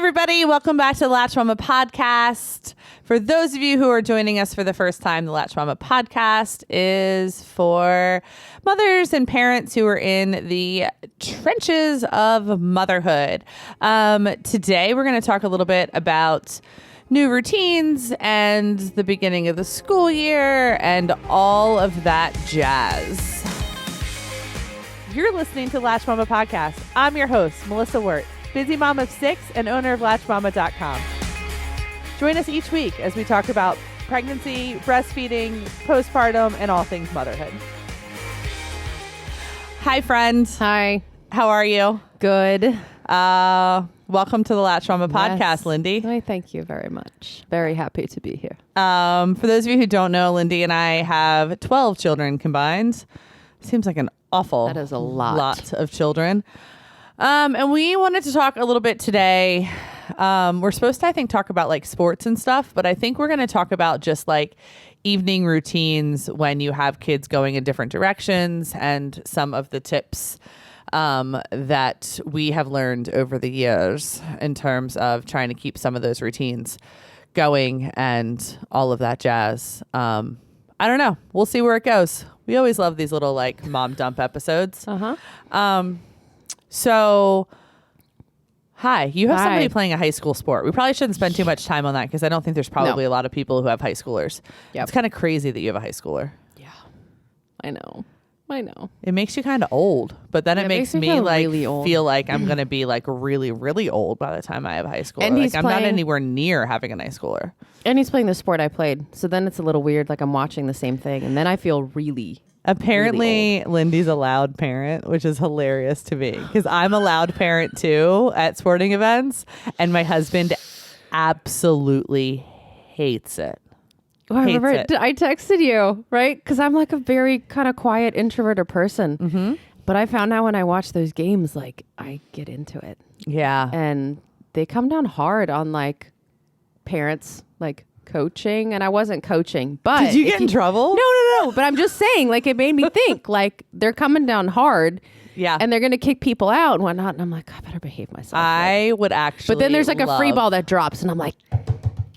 everybody. Welcome back to the Latched Mama podcast. For those of you who are joining us for the first time, the Latched Mama podcast is for mothers and parents who are in the trenches of motherhood. Today, we're going to talk a little bit about new routines and the beginning of the school year and all of that jazz. You're listening to Latched Mama podcast. I'm your host, Melissa Wirt, busy mom of 6 and owner of LatchedMama.com. Join us each week as we talk about pregnancy, breastfeeding, postpartum, and all things motherhood. Hi, friends. Hi. How are you? Good. Welcome to the Latched Mama podcast, Yes. Lindi. Why, thank you very much. Very happy to be here. For those of you who don't know, Lindi and I have 12 children combined. Seems like an awful That is a lot. of children. And we wanted to talk a little bit today. We're supposed to, I think, talk about like sports and stuff, but I think we're going to talk about just like evening routines when you have kids going in different directions and some of the tips that we have learned over the years in terms of trying to keep some of those routines going and all of that jazz. I don't know. We'll see where it goes. We always love these little like mom dump episodes. So, hi, you have somebody playing a high school sport. We probably shouldn't spend too much time on that because I don't think there's probably a lot of people who have high schoolers. Yep. It's kind of crazy that you have a high schooler. Yeah. I know. It makes you kind of old, but then it makes me feel like really old. feel like I'm going to be like really, really old by the time I have a high schooler. And like I'm not anywhere near having a high schooler. And he's playing the sport I played. So then it's a little weird. Like I'm watching the same thing. And then I feel really Apparently, Lindy's a loud parent, which is hilarious to me because I'm a loud parent too at sporting events, and my husband absolutely hates it. Oh, I remember I texted you, right? Because I'm like a very kind of quiet, introverted person. Mm-hmm. But I found out when I watch those games, like I get into it. Yeah. And they come down hard on like parents, like coaching. And I wasn't coaching, but did you get in trouble? No. But I'm just saying, like, it made me think, like, they're coming down hard. Yeah. And they're going to kick people out and whatnot. And I'm like, I better behave myself. I would actually. But then there's like a free ball that drops and I'm like,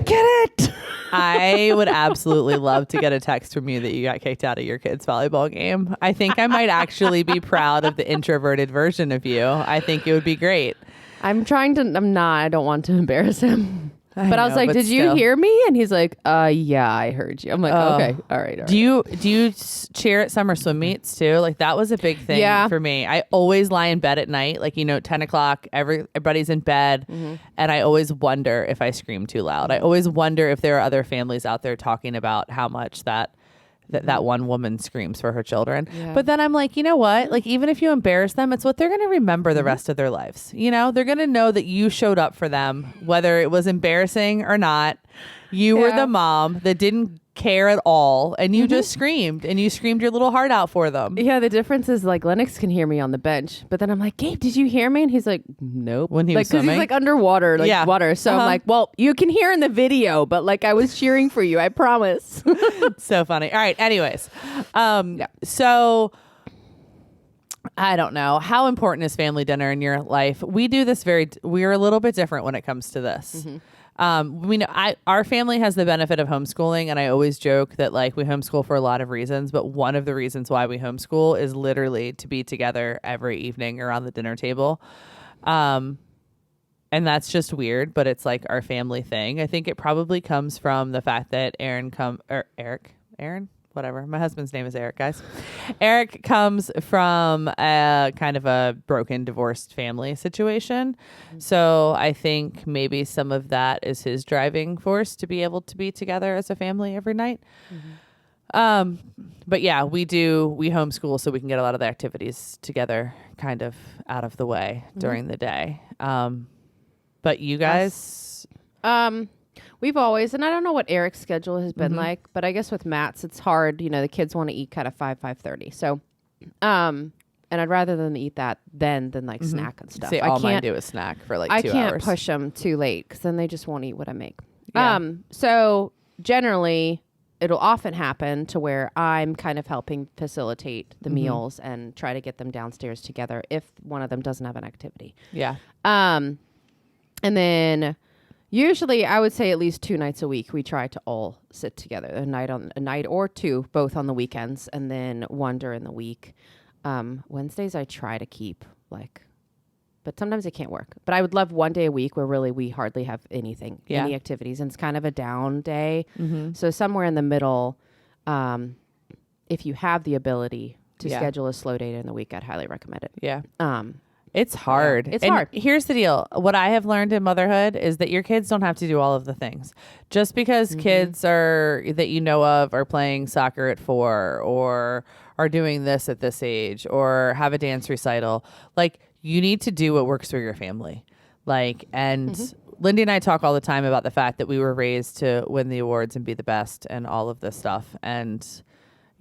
get it. I would absolutely love to get a text from you that you got kicked out of your kid's volleyball game. I think I might actually be proud of the introverted version of you. I think it would be great. I don't want to embarrass him. But I was like, did you still. hear me? And he's like, yeah, I heard you. I'm like, okay, all right. Do you cheer at summer swim meets too? Like that was a big thing for me. I always lie in bed at night, like 10 o'clock, everybody's in bed, and I always wonder if I scream too loud. I always wonder if there are other families out there talking about how much that one woman screams for her children. Yeah. But then I'm like, you know what? Like, even if you embarrass them, it's what they're going to remember the rest of their lives. They're going to know that you showed up for them, whether it was embarrassing or not. You were the mom that didn't care at all, and you just screamed, and you screamed your little heart out for them. Yeah, the difference is like Lennox can hear me on the bench, but then I'm like, Gabe, did you hear me? And he's like, nope. When he was swimming? Because he's like underwater, water. So I'm like, well, you can hear in the video, but like I was cheering for you, I promise. So funny. All right. Anyways, so I don't know. How important is family dinner in your life? We do this we're a little bit different when it comes to this. We know our family has the benefit of homeschooling, and I always joke that like we homeschool for a lot of reasons, but one of the reasons why we homeschool is literally to be together every evening around the dinner table. And that's just weird, but it's like our family thing. I think it probably comes from the fact that Aaron, whatever. My husband's name is Eric, guys. Eric comes from a kind of a broken, divorced family situation. So I think maybe some of that is his driving force to be able to be together as a family every night. But yeah, we homeschool so we can get a lot of the activities together kind of out of the way during the day. But you guys... We've always, and I don't know what Eric's schedule has been like, but I guess with Matt's, it's hard. The kids want to eat kind of 5:30. So, and I'd rather them eat that than like snack and stuff. See, all mine do is snack for like 2 hours. I can't push them too late because then they just won't eat what I make. Yeah. So generally, it'll often happen to where I'm kind of helping facilitate the meals and try to get them downstairs together if one of them doesn't have an activity. Yeah. And then usually I would say at least 2 nights a week we try to all sit together, a night or two, both on the weekends, and then one during the week. Wednesdays I try to keep but sometimes it can't work. But I would love one day a week where really we hardly have anything, any activities, and it's kind of a down day. Mm-hmm. So somewhere in the middle, if you have the ability to schedule a slow day in the week, I'd highly recommend it. Yeah. It's hard. Yeah, it's hard. Here's the deal. What I have learned in motherhood is that your kids don't have to do all of the things. Just because kids that you know of are playing soccer at 4 or are doing this at this age or have a dance recital, you need to do what works for your family. Lindy and I talk all the time about the fact that we were raised to win the awards and be the best and all of this stuff. And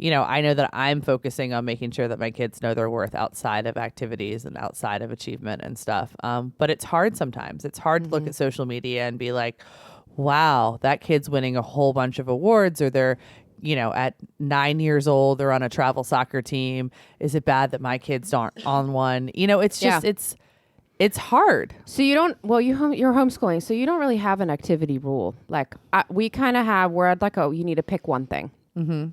I know that I'm focusing on making sure that my kids know their worth outside of activities and outside of achievement and stuff. But it's hard sometimes. It's hard to look at social media and be like, wow, that kid's winning a whole bunch of awards, or they're, at 9 years old, they're on a travel soccer team. Is it bad that my kids aren't on one? It's just, it's hard. So you're homeschooling, so you don't really have an activity rule. We kind of have where you need to pick one thing. Mm-hmm.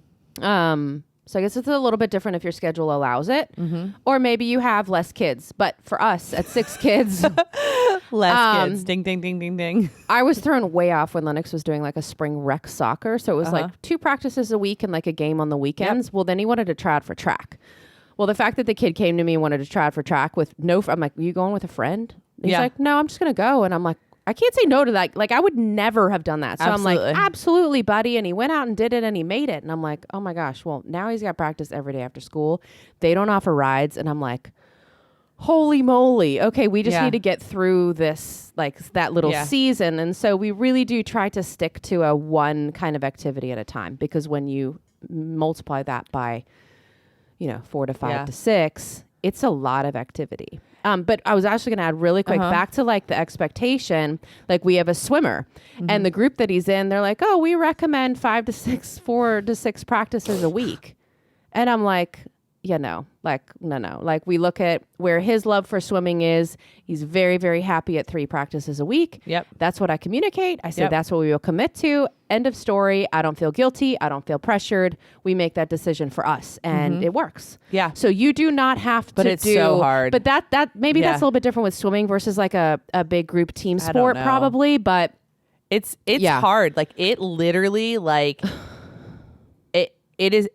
So I guess it's a little bit different if your schedule allows it, or maybe you have less kids. But for us at 6 kids, less kids, ding, ding, ding, ding, ding. I was thrown way off when Lennox was doing a spring rec soccer. So it was 2 practices a week and a game on the weekends. Yep. Well, then he wanted to try out for track. Well, the fact that the kid came to me and wanted to try out for track with I'm like, are you going with a friend? And he's like, no, I'm just going to go. And I'm like, I can't say no to that. I would never have done that. So Absolutely. I'm like, absolutely, buddy. And he went out and did it and he made it. And I'm like, oh my gosh. Well, now he's got practice every day after school. They don't offer rides. And I'm like, holy moly. Okay, we just need to get through this, that little season. And so we really do try to stick to a one kind of activity at a time, because when you multiply that by, 4 to 5 to 6, it's a lot of activity. But I was actually going to add really quick back to the expectation. We have a swimmer and the group that he's in, they're like, oh, we recommend 4 to 6 practices a week. And I'm like, no. We look at where his love for swimming is. He's very, very happy at 3 practices a week. Yep. That's what I communicate. I say, that's what we will commit to. End of story. I don't feel guilty. I don't feel pressured. We make that decision for us and it works. Yeah. So you do not have to But it's so hard. But that's a little bit different with swimming versus a big group team sport probably. But it's hard. It literally it is.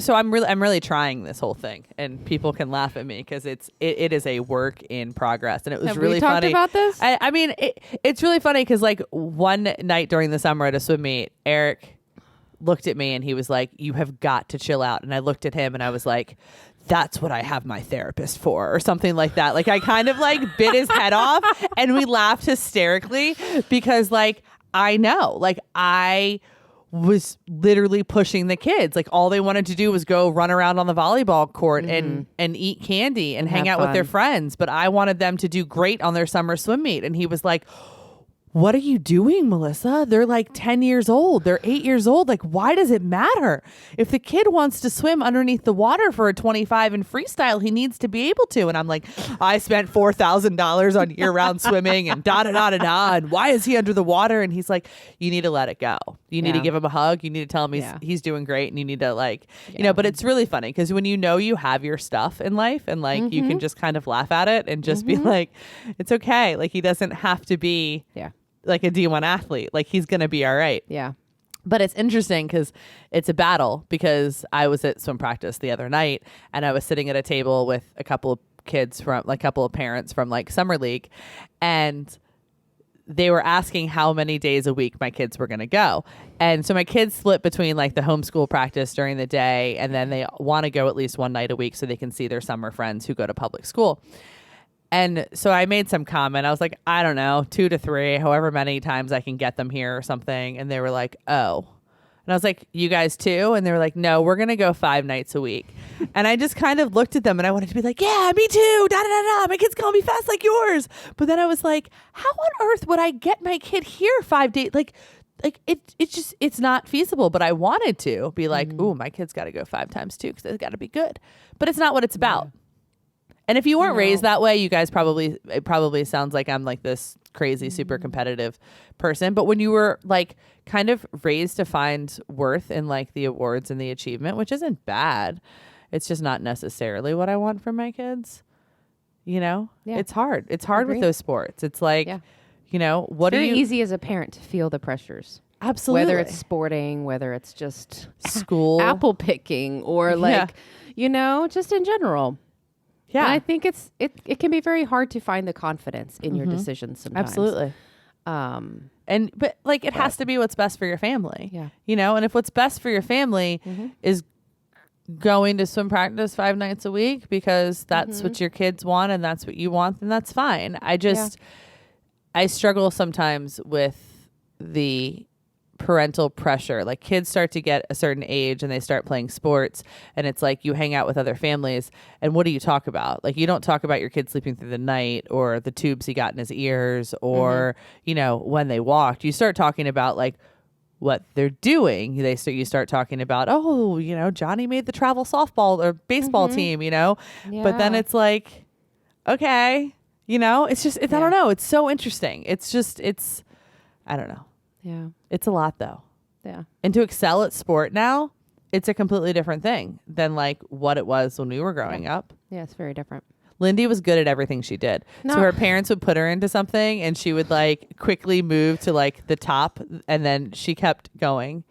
So I'm really trying this whole thing, and people can laugh at me because it is a work in progress, and it was Have really we talked funny about this. I mean, it's really funny because one night during the summer at a swim meet, Eric looked at me and he was like, "You have got to chill out," and I looked at him and I was like, "That's what I have my therapist for," or something like that. I kind of bit his head off, and we laughed hysterically because I know I was literally pushing the kids. All they wanted to do was go run around on the volleyball court and eat candy and hang out with their friends. But I wanted them to do great on their summer swim meet. And he was like, what are you doing, Melissa? They're 10 years old. They're 8 years old. Why does it matter? If the kid wants to swim underneath the water for a 25 in freestyle, he needs to be able to. And I'm like, I spent $4,000 on year-round swimming and da-da-da-da-da. And why is he under the water? And he's like, you need to let it go. You need to give him a hug. You need to tell him he's doing great. And you need to but it's really funny because when you have your stuff in life and you can just kind of laugh at it and just be like, it's okay. He doesn't have to be a D1 athlete. He's going to be all right. Yeah. But it's interesting because it's a battle, because I was at swim practice the other night and I was sitting at a table with a couple of kids from a couple of parents from summer league, and they were asking how many days a week my kids were going to go. And so my kids split between the homeschool practice during the day, and then they want to go at least one night a week so they can see their summer friends who go to public school. And so I made some comment. I was like, I don't know, 2 to 3, however many times I can get them here or something. And they were like, oh. And I was like, you guys too? And they were like, no, we're going to go 5 nights a week. And I just kind of looked at them and I wanted to be like, yeah, me too. Da, da, da, da. My kid's going to be fast like yours. But then I was like, how on earth would I get my kid here 5 days? It's not feasible. But I wanted to be like, ooh, my kid's got to go 5 times too because it's got to be good. But it's not what it's about. And if you weren't No. raised that way, it probably sounds like I'm like this crazy, super competitive person. But when you were like kind of raised to find worth in like the awards and the achievement, which isn't bad, it's just not necessarily what I want from my kids. You know, Yeah. it's hard. It's hard with Agree. thit's It's it's like, Yeah. you know, what It's do very you easy as a parent to feel the pressures. absolutely Whether it's sporting, whether it's just school, apple picking, or like, you know, just in general. yeah, And I think it can be very hard to find the confidence in your decisions sometimes. absolutely. But like it has to be what's best for your family. Yeah. You know, and if what's best for your family is going to swim practice 5 nights a week because that's what your kids want and that's what you want, then that's fine. I struggle sometimes with the parental pressure. Like kids start to get a certain age and they start playing sports, and it's like you hang out with other families, and what do you talk about? Like you don't talk about your kid sleeping through the night or the tubes he got in his ears or you know, when they walked. You start talking about like what they're doing. You start talking about, oh, you know, Johnny made the travel softball or baseball team, you know. But then Yeah. it's like, okay, you know, it's just I don't know, it's so interesting. It's I don't know. Yeah. It's a lot though. Yeah. And to excel at sport now, it's a completely different thing than like what it was when we were growing up. Yeah. It's very different. Lindy was good at everything she did. No. So her parents would put her into something and she would like quickly move to like the top, and then she kept going.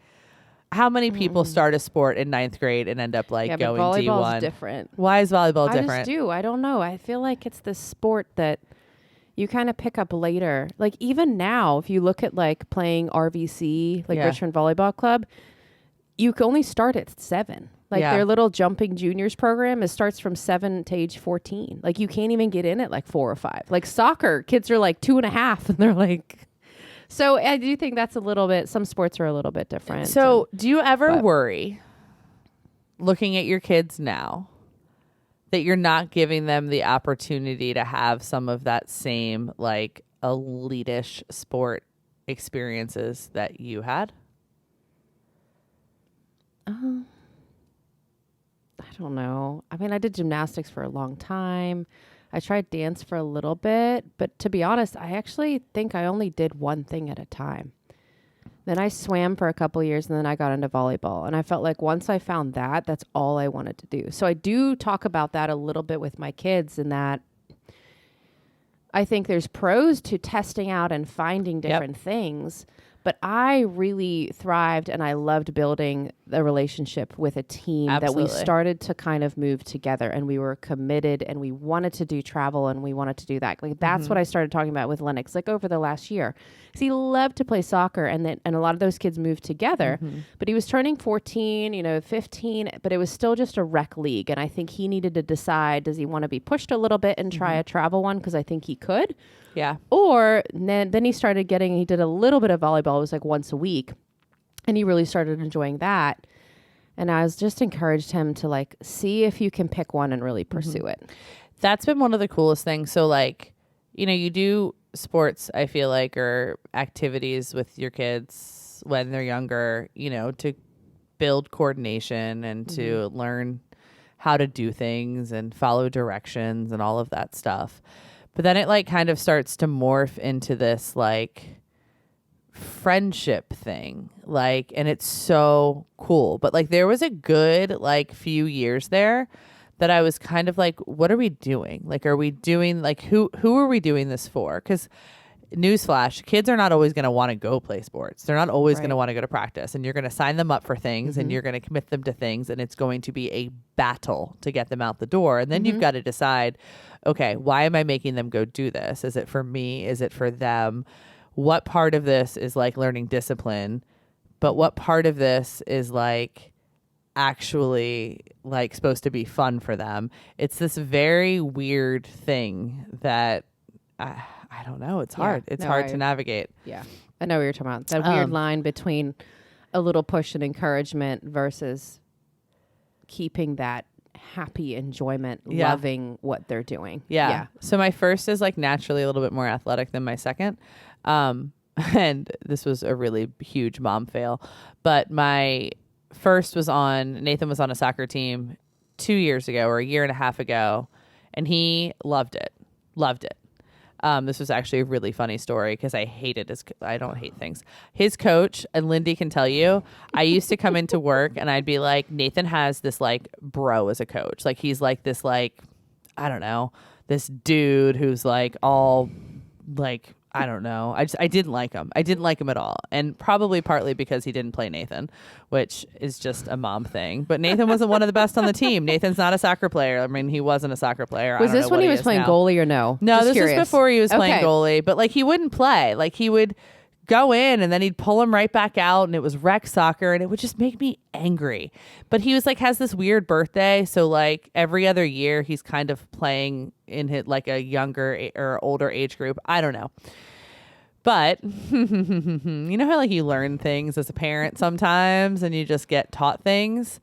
How many people start a sport in 9th grade and end up like Yeah, going but volleyball's D1? different. Why is volleyball I different? just do. I don't know. I feel like it's this sport that you kind of pick up later. Like even now, if you look at like playing RVC, like Yeah. Richmond Volleyball Club, you can only start at 7. Like Yeah. their little jumping juniors program, it starts from 7 to age 14. Like you can't even get in at like 4 or 5. Like soccer, kids are like 2.5 and they're like, so I do think that's a little bit, some sports are a little bit different. So do you ever but- worry looking at your kids now that you're not giving them the opportunity to have some of that same like elitish sport experiences that you had? I don't know. I mean, I did gymnastics for a long time. I tried dance for a little bit, but to be honest, I actually think I only did one thing at a time. Then I swam for a couple years, and then I got into volleyball. And I felt like once I found that, that's all I wanted to do. So I do talk about that a little bit with my kids, in that I think there's pros to testing out and finding different things. But I really thrived and I loved building a relationship with a team that we started to kind of move together, and we were committed and we wanted to do travel and we wanted to do that. Like that's what I started talking about with Lennox, like over the last year. 'Cause he loved to play soccer, and a lot of those kids moved together, but he was turning 14, 15, but it was still just a rec league. And I think he needed to decide, does he want to be pushed a little bit and try a travel one? 'Cause I think he could. Yeah. Or then he started he did a little bit of volleyball. It was like once a week, and he really started enjoying that. And I was just encouraged him to like see if you can pick one and really pursue it. That's been one of the coolest things. So like, you do sports, I feel like, or activities with your kids when they're younger, to build coordination and to learn how to do things and follow directions and all of that stuff. But then it like kind of starts to morph into this like friendship thing, like, and it's so cool. But like there was a good like few years there that I was kind of like, what are we doing? Like, are we doing like who are we doing this for? Because newsflash, kids are not always going to want to go play sports. They're not always going to want to go to practice, and you're going to sign them up for things and you're going to commit them to things, and it's going to be a battle to get them out the door. And then you've got to decide, okay, why am I making them go do this? Is it for me? Is it for them? What part of this is like learning discipline, but what part of this is like actually like supposed to be fun for them? It's this very weird thing that I don't know. It's hard. It's hard to navigate. Yeah. I know what you're talking about. That weird line between a little push and encouragement versus keeping that happy enjoyment, loving what they're doing. Yeah. So my first is like naturally a little bit more athletic than my second. And this was a really huge mom fail. But my first Nathan was on a soccer team 2 years ago or a year and a half ago. and he loved it. Loved it. This was actually a really funny story because I hated I don't hate things. His coach, and Lindi can tell you, I used to come into work and I'd be like, Nathan has this like bro as a coach. Like he's like this like, I don't know, this dude who's like all like, I don't know. I didn't like him. I didn't like him at all. And probably partly because he didn't play Nathan, which is just a mom thing. But Nathan wasn't one of the best on the team. Nathan's not a soccer player. I mean, he wasn't a soccer player. Was this when he was playing goalie or no? No, Just this curious. was before he was playing Okay. goalie. But like he wouldn't play. Like he would go in and then he'd pull him right back out, and it was rec soccer, and it would just make me angry. But he was like has this weird birthday, so like every other year he's kind of playing in his like a younger or older age group. I don't know. But you know how like you learn things as a parent sometimes and you just get taught things?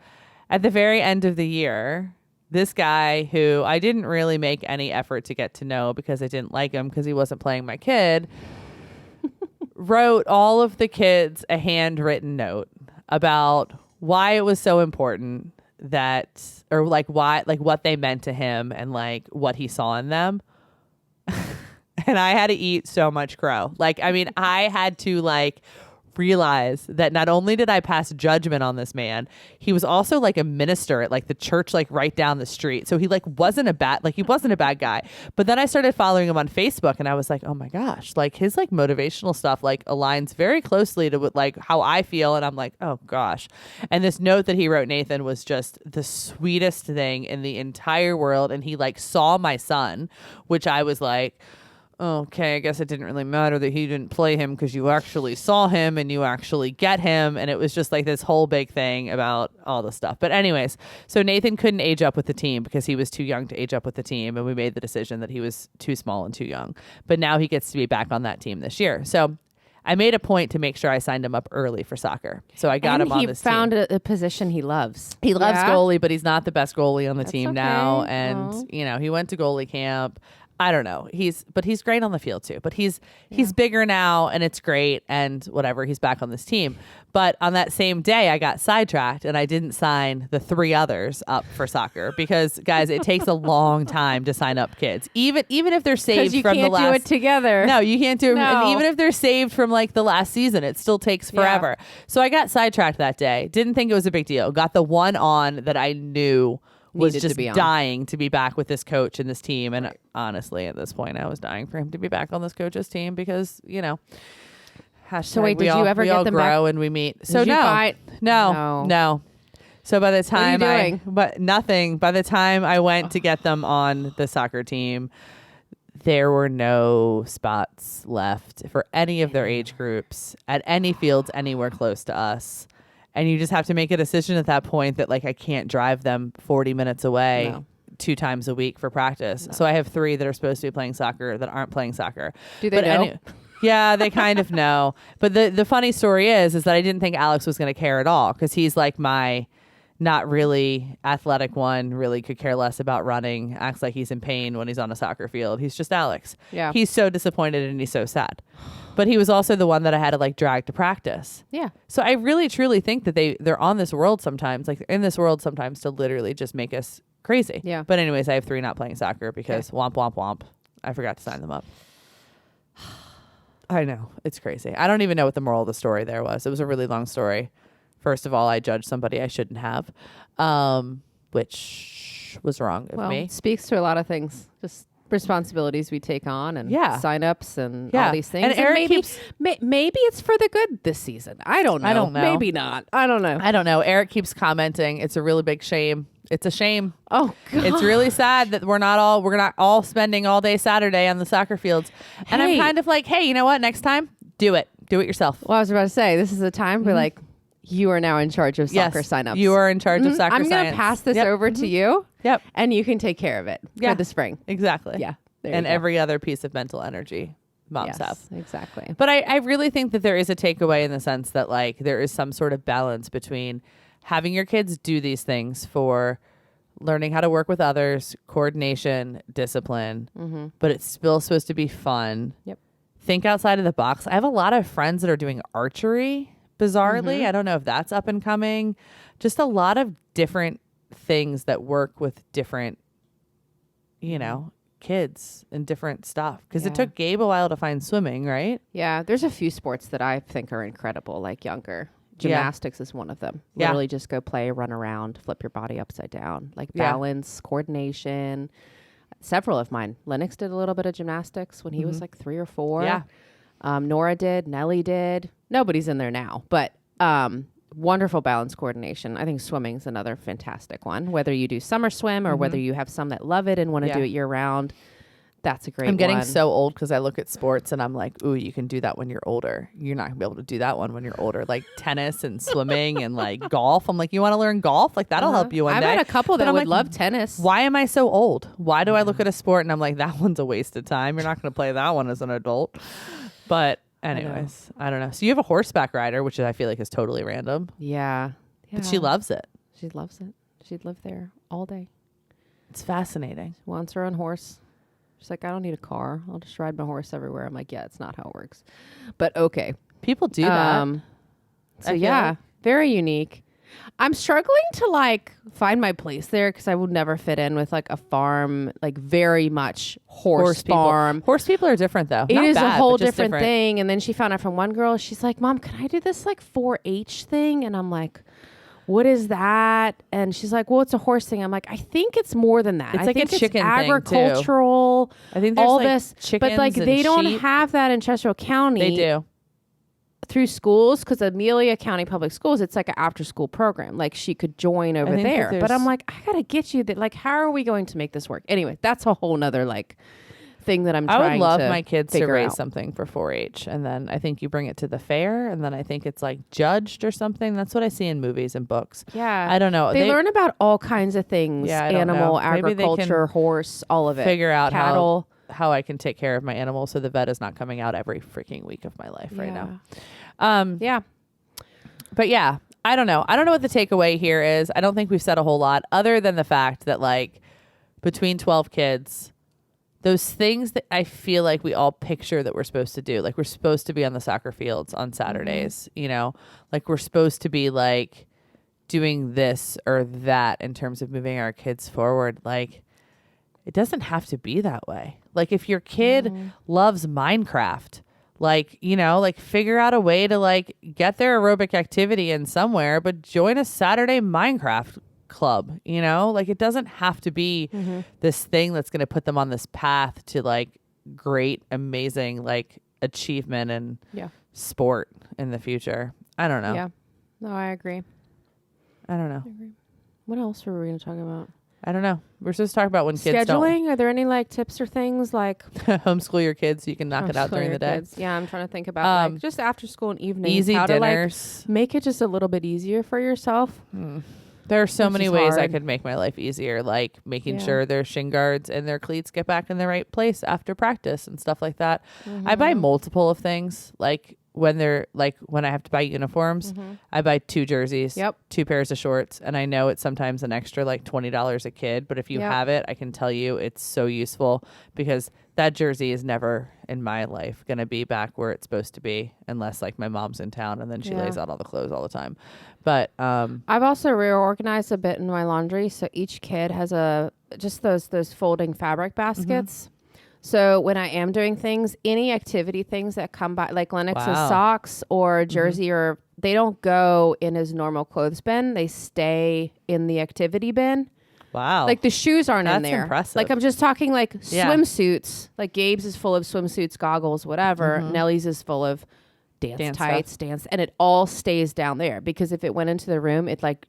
At the very end of the year, this guy who I didn't really make any effort to get to know because I didn't like him because he wasn't playing my kid, wrote all of the kids a handwritten note about why it was so important that, or like why, like what they meant to him and like what he saw in them. And I had to eat so much crow. Like, I mean, I had to like realize that not only did I pass judgment on this man, he was also like a minister at like the church, like right down the street. So he like wasn't a bad guy. But then I started following him on Facebook and I was like, oh my gosh, like his like motivational stuff like aligns very closely to what, like how I feel. And I'm like, oh gosh. And this note that he wrote Nathan was just the sweetest thing in the entire world. And he like saw my son, which I was like, okay, I guess it didn't really matter that he didn't play him because you actually saw him and you actually get him. And it was just like this whole big thing about all the stuff. But anyways, so Nathan couldn't age up with the team because he was too young to age up with the team. And we made the decision that he was too small and too young. But now he gets to be back on that team this year. So I made a point to make sure I signed him up early for soccer. So I got him on this team. He found a position he loves. He loves goalie, but he's not the best goalie on the team okay. now. And, you know, he went to goalie camp. I don't know. He's great on the field too. But he's bigger now and it's great and whatever. He's back on this team. But on that same day, I got sidetracked and I didn't sign the 3 others up for soccer because, guys, it takes a long time to sign up kids. Even if they're saved from the last. You can't do it together. No, you can't do it. No. And even if they're saved from like the last season, it still takes forever. Yeah. So I got sidetracked that day. Didn't think it was a big deal. Got the one on that I knew was just dying to be back with this coach and this team. And honestly, at this point, I was dying for him to be back on this coach's team because, you know, so wait, did you ever get them grow back? And we meet. So No. So by the time what are you doing? but nothing. By the time I went to get them on the soccer team, there were no spots left for any of their age groups at any fields anywhere close to us. And you just have to make a decision at that point that like I can't drive them 40 minutes away 2 times a week for practice. No. So I have 3 that are supposed to be playing soccer that aren't playing soccer. Do they know? Yeah, they kind of know. But the funny story is that I didn't think Alex was going to care at all because he's like my not really athletic one, really could care less about running, acts like he's in pain when he's on a soccer field. He's just Alex. Yeah. He's so disappointed and he's so sad. But he was also the one that I had to like drag to practice. Yeah. So I really truly think that they're on this world sometimes, like in this world sometimes to literally just make us crazy. Yeah. But anyways, I have 3 not playing soccer because womp, womp, womp. I forgot to sign them up. I know. It's crazy. I don't even know what the moral of the story there was. It was a really long story. First of all, I judged somebody I shouldn't have, which was wrong of me. It speaks to a lot of things. Just responsibilities we take on and sign-ups and all these things. And Eric maybe it's for the good this season. I don't know. Maybe not. I don't know. Eric keeps commenting. It's a really big shame. It's a shame. Oh, God. It's really sad that we're not all spending all day Saturday on the soccer fields. And I'm kind of like, hey, you know what? Next time, do it yourself. Well, I was about to say, this is a time where like, you are now in charge of soccer signups. You are in charge of soccer I'm going to pass this over to you. Yep. And you can take care of it for the spring. Exactly. Yeah. And every other piece of mental energy moms have. Exactly. But I really think that there is a takeaway in the sense that like there is some sort of balance between having your kids do these things for learning how to work with others, coordination, discipline, but it's still supposed to be fun. Yep. Think outside of the box. I have a lot of friends that are doing archery. Bizarrely, I don't know if that's up and coming. Just a lot of different things that work with different you know, kids and different stuff. Because it Yeah. took Gabe a while to find swimming, right? Yeah, there's a few sports that I think are incredible, like younger. Yeah. Gymnastics is one of them. Yeah. Literally just go play, run around, flip your body upside down. Like Yeah. balance, coordination. Several of mine. Lennox did a little bit of gymnastics when he was like 3 or 4. Yeah. Nora did. Nellie did. Nobody's in there now, but wonderful balance coordination. I think swimming's another fantastic one. Whether you do summer swim or whether you have some that love it and want to do it year round, that's a great one. I'm getting so old because I look at sports and I'm like, ooh, you can do that when you're older. You're not going to be able to do that one when you're older. Like tennis and swimming and like golf. I'm like, you want to learn golf? Like that'll help you one I've day. had a couple But that I'm would like, love tennis. why am I so old? Why do I look at a sport and I'm like, that one's a waste of time. You're not going to play that one as an adult. But anyways, I don't know. So you have a horseback rider, which I feel like is totally random. Yeah. But she loves it. She loves it. She'd live there all day. It's fascinating. She wants her own horse. She's like, I don't need a car. I'll just ride my horse everywhere. I'm like, yeah, it's not how it works. But okay. People do that. So yeah, very unique. I'm struggling to like find my place there because I would never fit in with like a farm, like very much horse farm. Horse people are different though. It Not is bad, a whole but just different thing. And then she found out from one girl, she's like, Mom, can I do this like 4-H thing? And I'm like, what is that? And she's like, well, it's a horse thing. I'm like, I think it's more than that. It's I like a think chicken it's thing, too. agricultural. I think there's all like this, but like chickens they and don't sheep. have that in Chester County. They do. Through schools, because Amelia County Public Schools, it's like an after school program. Like she could join over think that there. But there's- I'm like, I gotta get you that. Like, how are we going to make this work? Anyway, that's a whole nother like thing that I'm trying to I would love my kids to figure raise out. something for 4-H, and then I think you bring it to the fair, and then I think it's like judged or something. That's what I see in movies and books. Yeah, I don't know. They learn about all kinds of things: Yeah, I don't animal, know. Maybe they can agriculture, horse, all of it. figure out cattle. how I can take care of my animals so the vet is not coming out every freaking week of my life right now. Yeah. But yeah, I don't know. I don't know what the takeaway here is. I don't think we've said a whole lot other than the fact that like between 12 kids, those things that I feel like we all picture that we're supposed to do, like we're supposed to be on the soccer fields on Saturdays, you know, like we're supposed to be like doing this or that in terms of moving our kids forward. Like it doesn't have to be that way. Like if your kid loves Minecraft, like, you know, like figure out a way to like get their aerobic activity in somewhere, but join a Saturday Minecraft club, you know, like it doesn't have to be this thing that's going to put them on this path to like great, amazing, like achievement and sport in the future. I don't know. Yeah. No, I agree. I don't know. What else were we going to talk about? I don't know. We're supposed to talk about when kids Scheduling? Are there any like tips or things like don't homeschool your kids so you can knock it out during the day. kids? Yeah, I'm trying to think about like just after school and evenings. Easy how dinners. to like make it just a little bit easier for yourself. There are so Which many is ways I hard. could make my life easier, like making Yeah. sure their shin guards and their cleats get back in the right place after practice and stuff like that. I buy multiple of things, like when I have to buy uniforms, I buy 2 jerseys, 2 pairs of shorts, and I know it's sometimes an extra like $20 a kid, but if you have it, I can tell you it's so useful because that jersey is never in my life going to be back where it's supposed to be unless like my mom's in town and then she lays out all the clothes all the time. But I've also reorganized a bit in my laundry, so each kid has just those folding fabric baskets. So when I am doing things, any activity things that come by, like Lennox's socks or jersey, or they don't go in his normal clothes bin. They stay in the activity bin. wow. Like the shoes aren't in That's there. impressive. Like I'm just talking like Yeah. swimsuits. Like Gabe's is full of swimsuits, goggles, whatever. Nellie's is full of dance tights, and it all stays down there because if it went into the room, it like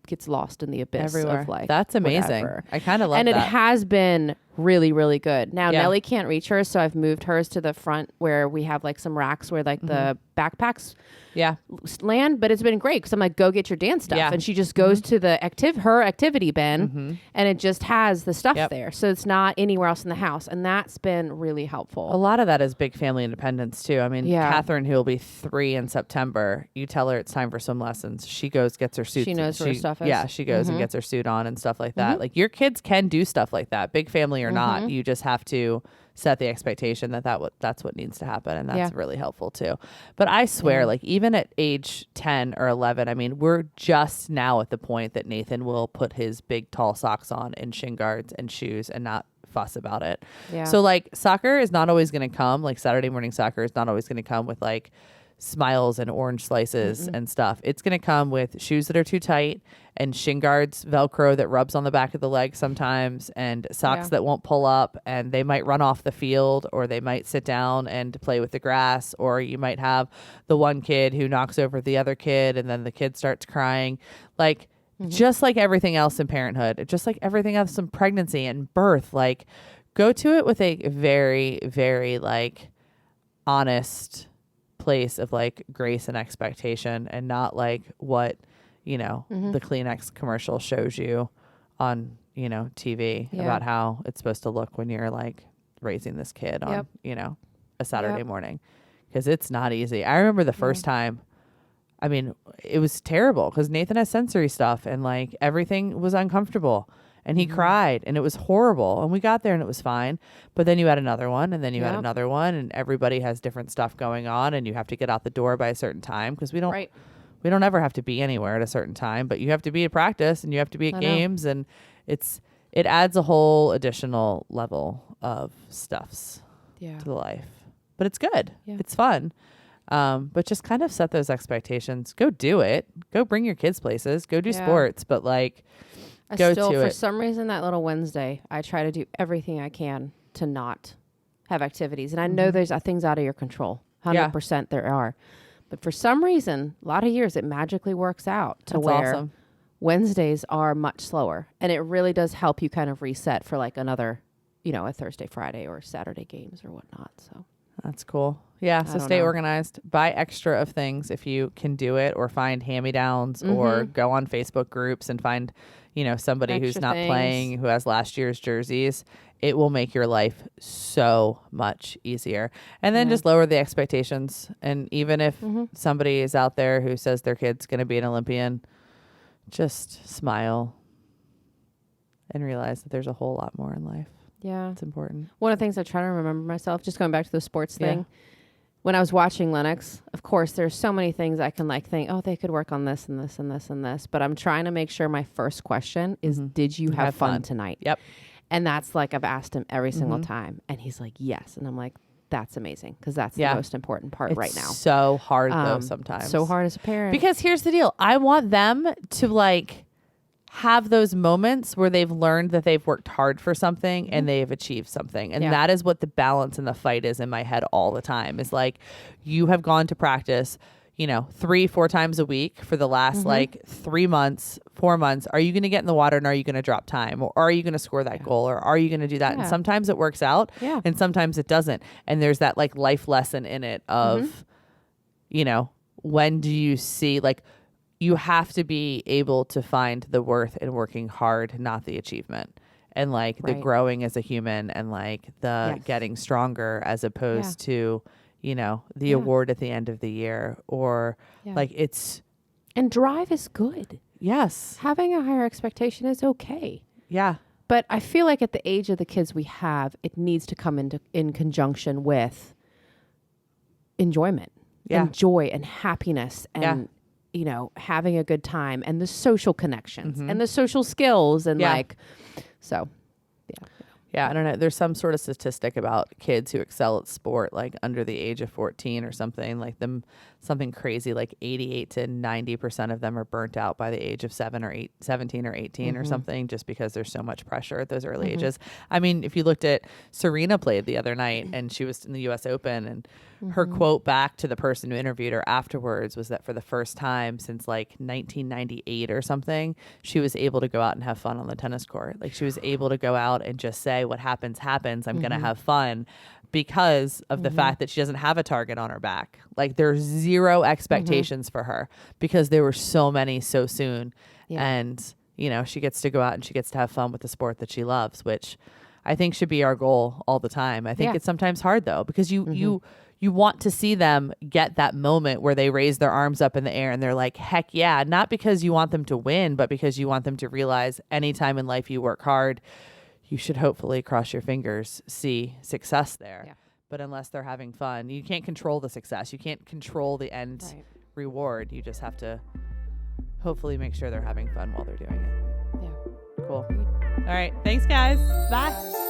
gets lost in the abyss everywhere. of like That's amazing. whatever. I kind of love And that. it has been really, really good. Now Yeah. Nellie can't reach hers, so I've moved hers to the front where we have like some racks where like the backpacks yeah. land, but it's been great because I'm like, go get your dance stuff, Yeah. and she just goes to the her activity bin, and it just has the stuff there, so it's not anywhere else in the house, and that's been really helpful. A lot of that is big family independence too. I mean, Yeah. Catherine, who will be 3 in September, you tell her it's time for swim lessons. She goes, gets her suit. She knows where her stuff is. Yeah, she goes and gets her suit on and stuff like that. Like your kids can do stuff like that, big family or not. You just have to set the expectation that's what needs to happen. And that's really helpful too. But I swear, like even at age 10 or 11, I mean, we're just now at the point that Nathan will put his big tall socks on and shin guards and shoes and not fuss about it. Yeah. So like soccer is not always going to come, like Saturday morning soccer is not always going to come with like smiles and orange slices and stuff. It's going to come with shoes that are too tight and shin guards, Velcro that rubs on the back of the leg sometimes, and socks that won't pull up, and they might run off the field, or they might sit down and play with the grass, or you might have the one kid who knocks over the other kid and then the kid starts crying. Like just like everything else in parenthood, just like everything else in pregnancy and birth, like go to it with a very, very like honest place of like grace and expectation, and not like what the Kleenex commercial shows you on TV about how it's supposed to look when you're like raising this kid on a Saturday morning, because it's not easy. I remember the first time, I mean, it was terrible because Nathan has sensory stuff and like everything was uncomfortable. And he cried and it was horrible. And we got there and it was fine. But then you had another one, and then you had another one, and everybody has different stuff going on, and you have to get out the door by a certain time, because we don't ever have to be anywhere at a certain time, but you have to be at practice and you have to be at games, and it adds a whole additional level of stuffs to the life. But it's good. Yeah. It's fun. But just kind of set those expectations. Go do it. Go bring your kids places. Go do sports. But like, for some reason, that little Wednesday, I try to do everything I can to not have activities. And I know there's things out of your control. 100% there are. But for some reason, a lot of years, it magically works out to where Wednesdays are much slower. And it really does help you kind of reset for like another, a Thursday, Friday, or Saturday games or whatnot. So that's cool. Yeah. So stay organized. Buy extra of things if you can do it, or find hand-me-downs, or go on Facebook groups and find somebody extra who's not playing, who has last year's jerseys. It will make your life so much easier. And then just lower the expectations. And even if somebody is out there who says their kid's going to be an Olympian, just smile and realize that there's a whole lot more in life. Yeah. It's important. One of the things I try to remember myself, just going back to the sports thing, when I was watching Lennox, of course, there's so many things I can like think, oh, they could work on this and this and this and this. But I'm trying to make sure my first question is, did you have fun tonight? Yep. And that's like, I've asked him every single time. And he's like, yes. And I'm like, that's amazing. Because that's the most important part right now. So hard though sometimes. So hard as a parent. Because here's the deal. I want them to like have those moments where they've learned that they've worked hard for something and they've achieved something. And that is what the balance and the fight is in my head all the time. Is like, you have gone to practice, 3-4 times a week for the last like 3 months, 4 months. Are you going to get in the water and are you going to drop time? Or are you going to score that goal? Or are you going to do that? And sometimes it works out and sometimes it doesn't. And there's that like life lesson in it of, when do you see, like, you have to be able to find the worth in working hard, not the achievement. And like the growing as a human, and like the getting stronger, as opposed to, the award at the end of the year, or like it's. And drive is good. Yes. Having a higher expectation is okay. Yeah. But I feel like at the age of the kids we have, it needs to come in conjunction with enjoyment and joy and happiness and, having a good time, and the social connections and the social skills, and Yeah, I don't know. There's some sort of statistic about kids who excel at sport, like under the age of 14 or something, like something crazy, like 88 to 90% of them are burnt out by the age of 17 or 18 or something, just because there's so much pressure at those early ages. I mean, if you looked at Serena played the other night, and she was in the US Open, and her quote back to the person who interviewed her afterwards was that for the first time since like 1998 or something, she was able to go out and have fun on the tennis court. Like, she was able to go out and just say, what happens, happens. I'm going to have fun, because of the fact that she doesn't have a target on her back. Like, there's zero expectations for her, because there were so many so soon. And, she gets to go out and she gets to have fun with the sport that she loves, which I think should be our goal all the time. I think it's sometimes hard though, because you want to see them get that moment where they raise their arms up in the air and they're like, heck yeah, not because you want them to win, but because you want them to realize anytime in life you work hard, you should hopefully cross your fingers, see success there. Yeah. But unless they're having fun, you can't control the success. You can't control the end reward. You just have to hopefully make sure they're having fun while they're doing it. Yeah. Cool. All right. Thanks, guys. Bye.